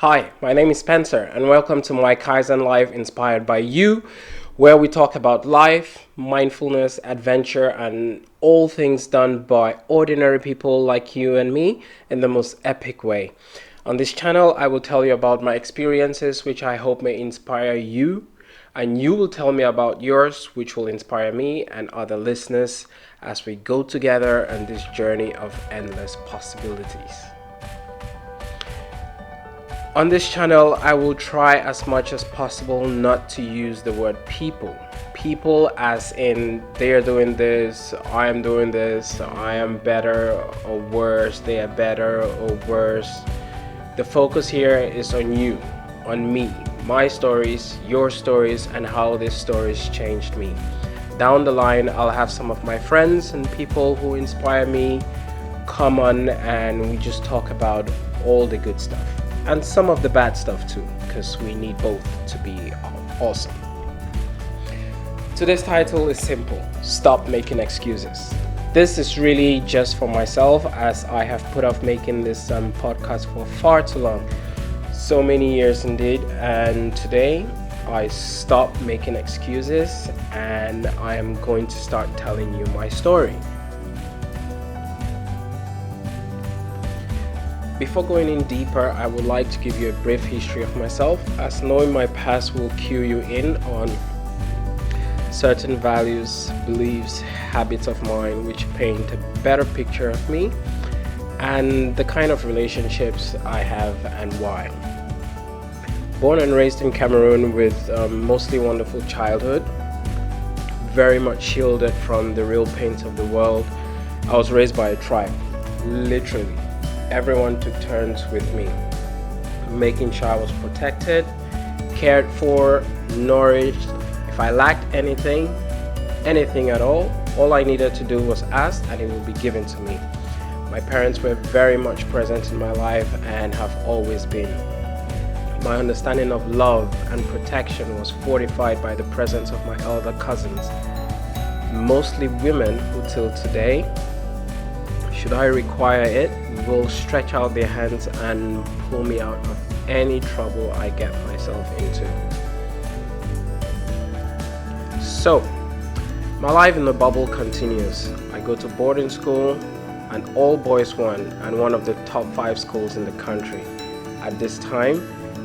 Hi, my name is Spencer, and welcome to my Kaizen Life inspired by you, where we talk about life, mindfulness, adventure, and all things done by ordinary people like you and me in the most epic way. On this channel, I will tell you about my experiences, which I hope may inspire you, and you will tell me about yours, which will inspire me and other listeners as we go together on this journey of endless possibilities. On this channel, I will try as much as possible not to use the word people. People as in they are doing this, I am doing this, I am better or worse, they are better or worse. The focus here is on you, on me, my stories, your stories, and how these stories changed me. Down the line, I'll have some of my friends and people who inspire me come on and we just talk about all the good stuff and some of the bad stuff too, because we need both to be awesome. Today's title is simple: Stop Making Excuses. This is really just for myself, as I have put off making this podcast for far too long. So many years indeed, and today I stopped making excuses and I am going to start telling you my story. Before going in deeper, I would like to give you a brief history of myself, as knowing my past will cue you in on certain values, beliefs, habits of mine which paint a better picture of me and the kind of relationships I have and why. Born and raised in Cameroon with a mostly wonderful childhood, very much shielded from the real pains of the world. I was raised by a tribe, literally. Everyone took turns with me, making sure I was protected, cared for, nourished. If I lacked anything at all I needed to do was ask and it would be given to me. My parents were very much present in my life and have always been. My understanding of love and protection was fortified by the presence of my elder cousins, mostly women who till today, should I require it, will stretch out their hands and pull me out of any trouble I get myself into. So, my life in the bubble continues. I go to boarding school, an all-boys one, and one of the top 5 schools in the country at this time.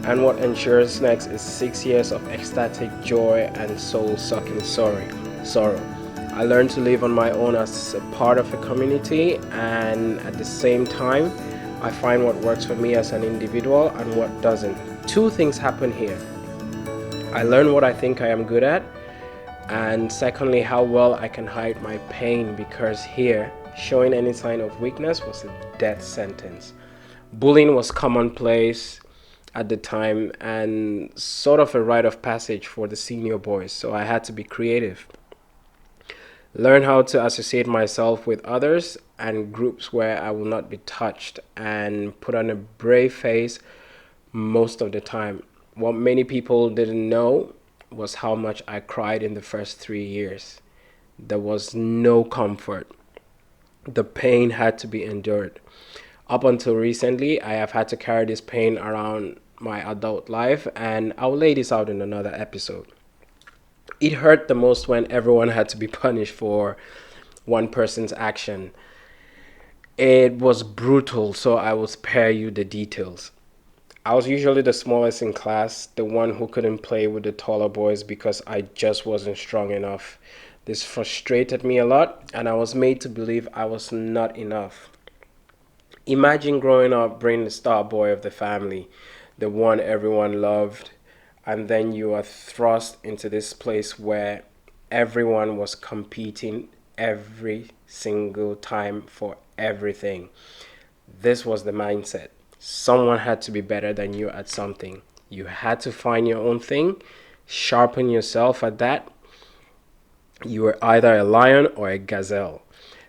And what ensures next is 6 years of ecstatic joy and soul-sucking sorrow. I learned to live on my own as a part of a community, and at the same time, I find what works for me as an individual and what doesn't. 2 things happen here. I learn what I think I am good at, and secondly, how well I can hide my pain, because here, showing any sign of weakness was a death sentence. Bullying was commonplace at the time and sort of a rite of passage for the senior boys, so I had to be creative. Learn how to associate myself with others and groups where I will not be touched, and put on a brave face most of the time. What many people didn't know was how much I cried in the first 3 years. There was no comfort. The pain had to be endured. Up until recently, I have had to carry this pain around my adult life, and I'll lay this out in another episode. It hurt the most when everyone had to be punished for one person's action. It was brutal, so I will spare you the details. I was usually the smallest in class, the one who couldn't play with the taller boys because I just wasn't strong enough. This frustrated me a lot, and I was made to believe I was not enough. Imagine growing up being the star boy of the family, the one everyone loved, and then you are thrust into this place where everyone was competing every single time for everything. This was the mindset. Someone had to be better than you at something. You had to find your own thing, sharpen yourself at that. You were either a lion or a gazelle.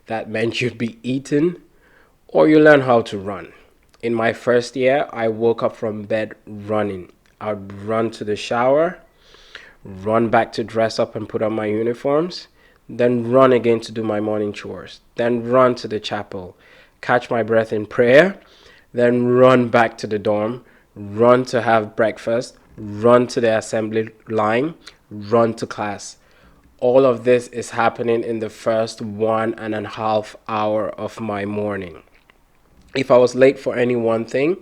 That meant you'd be eaten or you learn how to run. In my first year, I woke up from bed running. I'd run to the shower, run back to dress up and put on my uniforms, then run again to do my morning chores, then run to the chapel, catch my breath in prayer, then run back to the dorm, run to have breakfast, run to the assembly line, run to class. All of this is happening in the first 1.5 hour of my morning. If I was late for any one thing,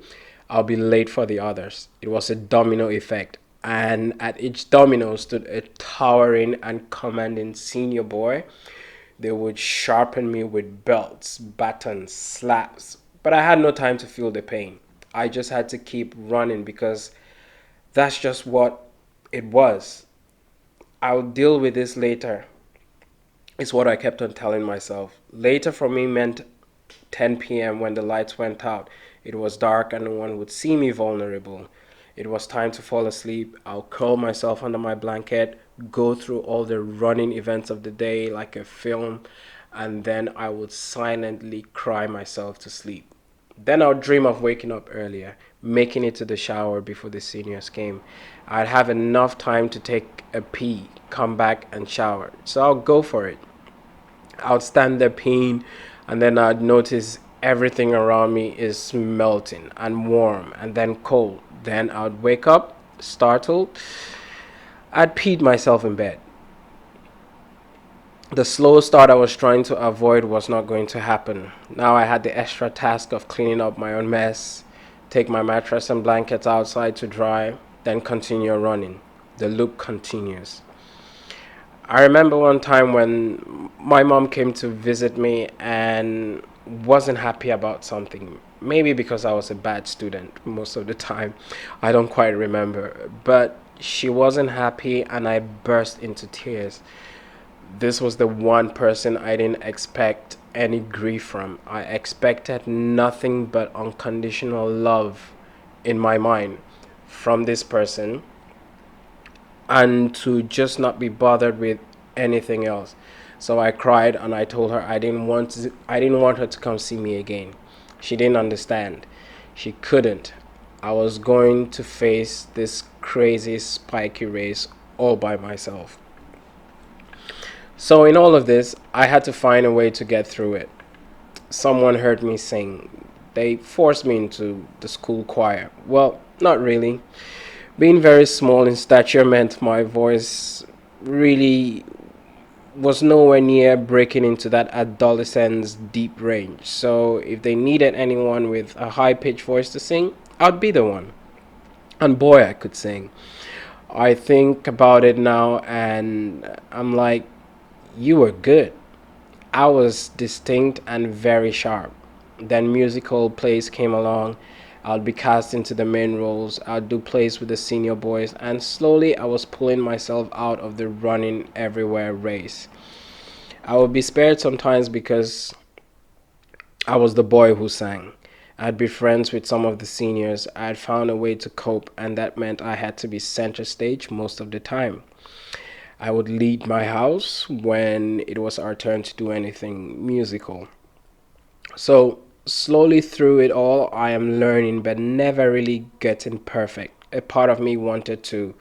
I'll be late for the others. It was a domino effect. And at each domino stood a towering and commanding senior boy. They would sharpen me with belts, batons, slaps. But I had no time to feel the pain. I just had to keep running because that's just what it was. I'll deal with this later, is what I kept on telling myself. Later for me meant 10 p.m. when the lights went out. It was dark and no one would see me vulnerable. It was time to fall asleep. I'll curl myself under my blanket, go through all the running events of the day like a film, and then I would silently cry myself to sleep. Then I'll dream of waking up earlier, making it to the shower before the seniors came. I'd have enough time to take a pee, come back and shower. So I'll go for it. I'd stand there peeing, and then I'd notice everything around me is melting and warm and then cold. Then I'd wake up, startled. I'd peed myself in bed. The slow start I was trying to avoid was not going to happen. Now I had the extra task of cleaning up my own mess, take my mattress and blankets outside to dry, then continue running. The loop continues. I remember one time when my mom came to visit me and wasn't happy about something. Maybe because I was a bad student most of the time. I don't quite remember. But she wasn't happy and I burst into tears. This was the one person I didn't expect any grief from. I expected nothing but unconditional love in my mind from this person, and to just not be bothered with anything else. So I cried and I told her I didn't want her to come see me again. She didn't understand. She couldn't. I was going to face this crazy spiky race all by myself. So in all of this, I had to find a way to get through it. Someone heard me sing. They forced me into the school choir. Well, not really. Being very small in stature meant my voice really was nowhere near breaking into that adolescent's deep range. So if they needed anyone with a high pitched voice to sing, I'd be the one. And boy, I could sing. I think about it now and I'm like, you were good. I was distinct and very sharp. Then musical plays came along. I'd be cast into the main roles. I'd do plays with the senior boys, and slowly I was pulling myself out of the running everywhere race. I would be spared sometimes because I was the boy who sang. I'd be friends with some of the seniors. I'd found a way to cope, and that meant I had to be center stage most of the time. I would lead my house when it was our turn to do anything musical. So, slowly through it all, I am learning but never really getting perfect. A part of me wanted to,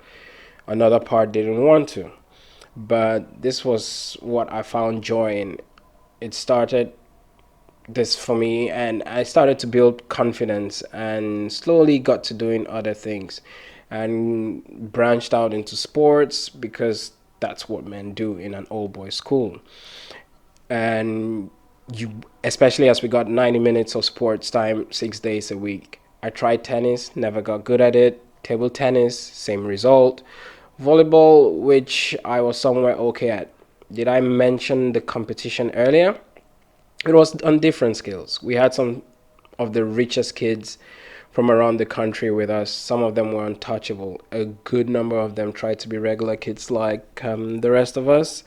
another part didn't want to. But this was what I found joy in. It started this for me, and I started to build confidence and slowly got to doing other things and branched out into sports because that's what men do in an all boys school. And you, especially as we got 90 minutes of sports time 6 days a week. I tried tennis, never got good at it. Table tennis, same result. Volleyball, which I was somewhere okay at. Did I mention the competition earlier? It was on different scales. We had some of the richest kids from around the country with us. Some of them were untouchable. A good number of them tried to be regular kids like the rest of us.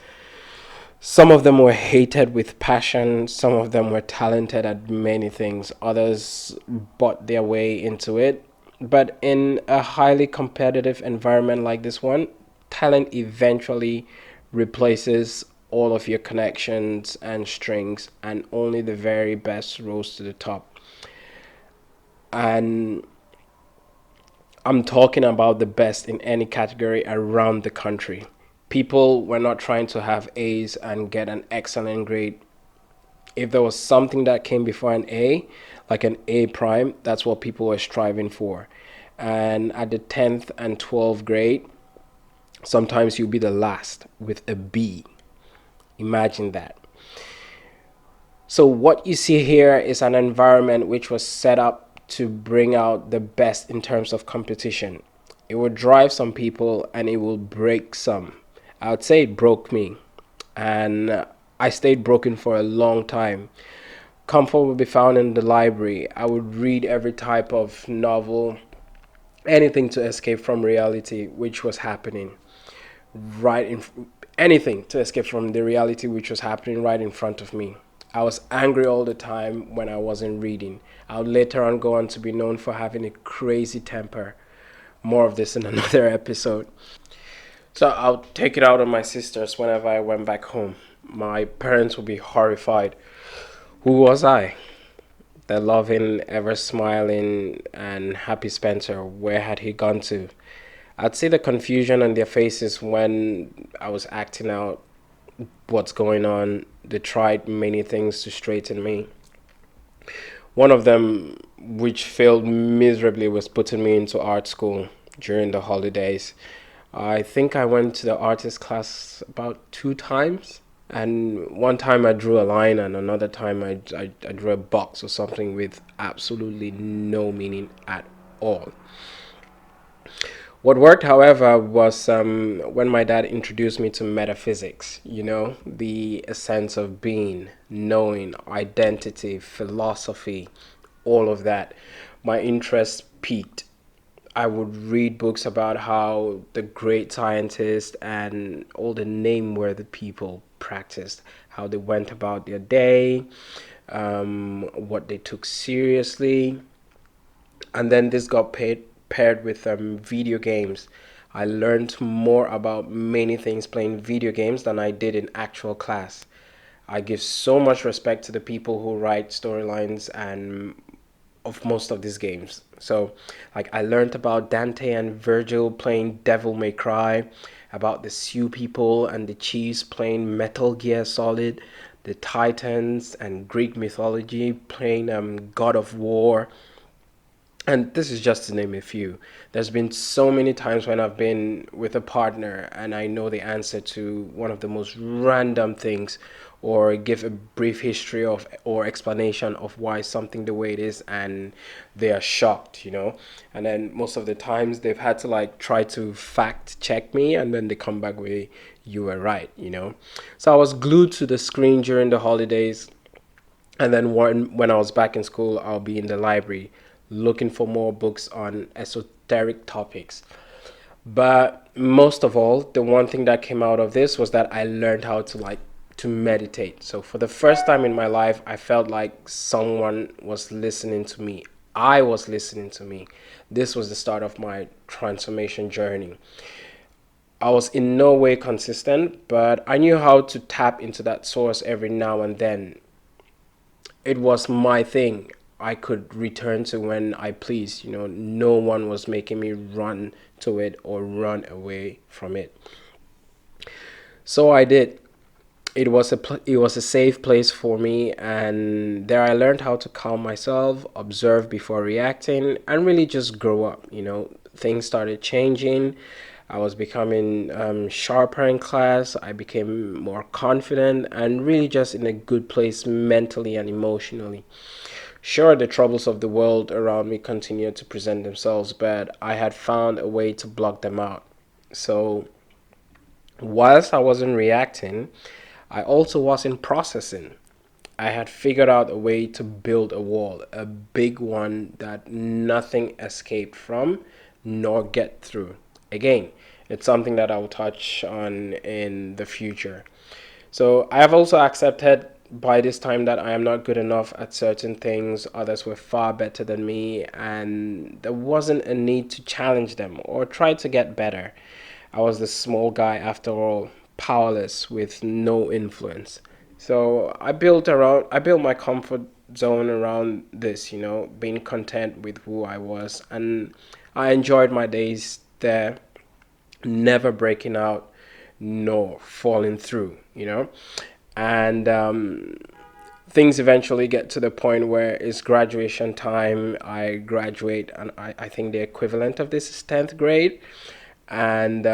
Some of them were hated with passion. Some of them were talented at many things. Others bought their way into it. But in a highly competitive environment like this one, talent eventually replaces all of your connections and strings, and only the very best rose to the top. And I'm talking about the best in any category around the country. People were not trying to have A's and get an excellent grade. If there was something that came before an A, like an A prime, that's what people were striving for. And at the 10th and 12th grade, sometimes you'll be the last with a B. Imagine that. So, what you see here is an environment which was set up to bring out the best in terms of competition. It will drive some people and it will break some. I would say it broke me. And I stayed broken for a long time. Comfort would be found in the library. I would read every type of novel, anything to escape from reality which was happening right in anything to escape from the reality which was happening right in front of me. I was angry all the time when I wasn't reading. I would later on go on to be known for having a crazy temper. More of this in another episode. So I'll take it out on my sisters whenever I went back home. My parents would be horrified. Who was I? The loving, ever smiling, and happy Spencer. Where had he gone to? I'd see the confusion on their faces when I was acting out what's going on. They tried many things to straighten me. One of them, which failed miserably, was putting me into art school during the holidays. I think I went to the artist class about 2 times. And one time I drew a line, and another time I drew a box or something with absolutely no meaning at all. What worked, however, was when my dad introduced me to metaphysics, the essence of being, knowing, identity, philosophy, all of that. My interest peaked. I would read books about how the great scientists and all the name-worthy people practiced, how they went about their day, what they took seriously, and then this got paired with video games. I learned more about many things playing video games than I did in actual class. I give so much respect to the people who write storylines and of most of these games. So, like, I learned about Dante and Virgil playing Devil May Cry, about the Sioux people and the Chiefs playing Metal Gear Solid, the Titans and Greek mythology playing God of War, and this is just to name a few. There's been so many times when I've been with a partner and I know the answer to one of the most random things, or give a brief history of or explanation of why something the way it is, and they are shocked. And then most of the times they've had to like try to fact check me, and then they come back with, you were right. So I was glued to the screen during the holidays, and then when I was back in school, I'll be in the library looking for more books on esoteric topics. But most of all, the one thing that came out of this was that I learned how to meditate. So for the first time in my life, I felt like someone was listening to me. I was listening to me. This was the start of my transformation journey. I was in no way consistent, but I knew how to tap into that source every now and then. It was my thing. I could return to when I pleased. No one was making me run to it or run away from it. So I did. It was a safe place for me, and there I learned how to calm myself, observe before reacting, and really just grow up. Things started changing. I was becoming sharper in class. I became more confident and really just in a good place mentally and emotionally. Sure, the troubles of the world around me continued to present themselves, but I had found a way to block them out. So, whilst I wasn't reacting, I also wasn't processing. I had figured out a way to build a wall, a big one that nothing escaped from nor get through. Again, it's something that I will touch on in the future. So I have also accepted by this time that I am not good enough at certain things. Others were far better than me, and there wasn't a need to challenge them or try to get better. I was the small guy after all, powerless with no influence. So I built my comfort zone around this, being content with who I was, and I enjoyed my days there, never breaking out nor falling through. And things eventually get to the point where it's graduation time. I graduate, and I think the equivalent of this is 10th grade. And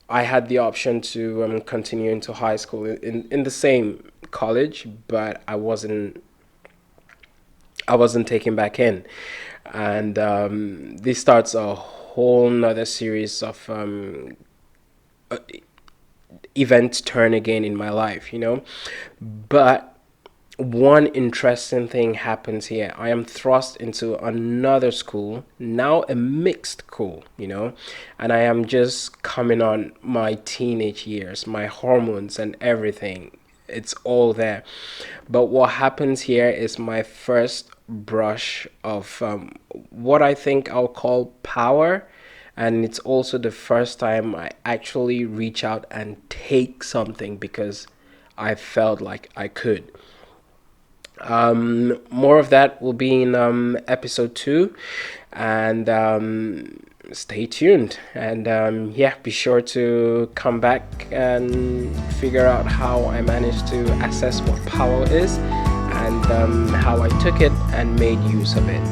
I had the option to continue into high school in the same college, but I wasn't taken back in. And this starts a whole nother series of events turn again in my life, But one interesting thing happens here. I am thrust into another school, now a mixed school, and I am just coming on my teenage years, my hormones and everything. It's all there. But what happens here is my first brush of what I think I'll call power. And it's also the first time I actually reach out and take something because I felt like I could. More of that will be in episode 2, and stay tuned. And yeah, be sure to come back and figure out how I managed to assess what power is, and how I took it and made use of it.